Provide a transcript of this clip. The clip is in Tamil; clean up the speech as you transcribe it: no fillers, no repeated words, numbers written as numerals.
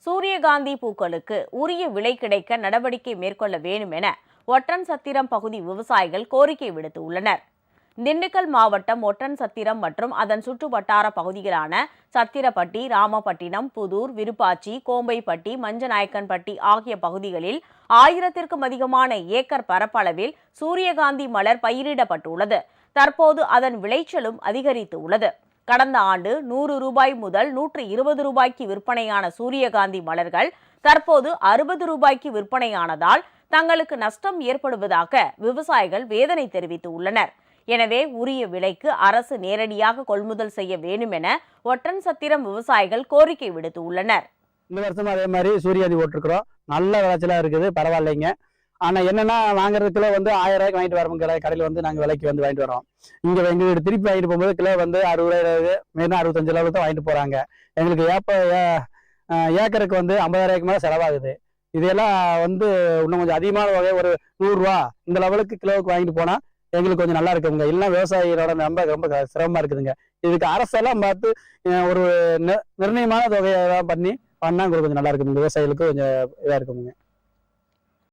சூரியகாந்தி பூக்களுக்கு உரிய விலை கிடைக்க நடவடிக்கை மேற்கொள்ள வேண்டும் என ஒட்டன்சத்திரம் பகுதி விவசாயிகள் கோரிக்கை விடுத்துள்ளனர். திண்டுக்கல் மாவட்டம் ஒட்டன்சத்திரம் மற்றும் அதன் சுற்றுவட்டார பகுதிகளான சத்திரப்பட்டி, ராமப்பட்டினம், புதூர், விருப்பாச்சி, கோம்பைப்பட்டி, மஞ்சநாயக்கன்பட்டி ஆகிய பகுதிகளில் 1000க்கும் அதிகமான ஏக்கர் பரப்பளவில் சூரியகாந்தி மலர் பயிரிடப்பட்டுள்ளது. தற்போது அதன் விளைச்சலும் அதிகரித்து உள்ளது. கடந்த ஆண்டு 100 ரூபாய் முதல் 120 ரூபாய்க்கு விற்பனையான சூரியகாந்தி மலர்கள் தற்போது 60 ரூபாய்க்கு விற்பனையானதால் தங்களுக்கு நஷ்டம் ஏற்படுவதாக விவசாயிகள் வேதனை தெரிவித்து உள்ளனர். எனவே உரிய விலைக்கு அரசு நேரடியாக கொள்முதல் செய்ய வேண்டும் என ஒட்டன்சத்திரம் விவசாயிகள் கோரிக்கை விடுத்து உள்ளனர். இந்த வருஷம் அதே மாதிரி சூரியகாந்தி போட்டிருக்கிறோம். நல்ல விளைச்சலா இருக்குது, பரவாயில்லைங்க. ஆனால் என்னன்னா வாங்குறது கிலோ 1000 ரூபாய்க்கு வாங்கிட்டு வரோம். கடையில் நாங்கள் விலைக்கு வாங்கிட்டு வரோம். இங்கே எங்கள் வீடு திருப்பி வாங்கிட்டு போகும்போது கிலோ 60 ரூபாய், மெயினாக 65 அளவு தான் வாங்கிட்டு போகிறாங்க. எங்களுக்கு ஏக்கருக்கு 50,000 ரூபாய்க்கு மேலே செலவாகுது. இதெல்லாம் இன்னும் கொஞ்சம் அதிகமான வகை ஒரு 100 ரூபா இந்த லெவலுக்கு கிலோவுக்கு வாங்கிட்டு போனால் எங்களுக்கு கொஞ்சம் நல்லா இருக்குங்க. இல்லைன்னா விவசாயிகளோட ரொம்ப சிரமமாக இருக்குதுங்க. இதுக்கு அரசெல்லாம் பார்த்து ஒரு நிர்ணயமான தொகையை பண்ணால் கொஞ்சம் நல்லா இருக்குதுங்க. விவசாயிகளுக்கு கொஞ்சம் இதாக இருக்குதுங்க.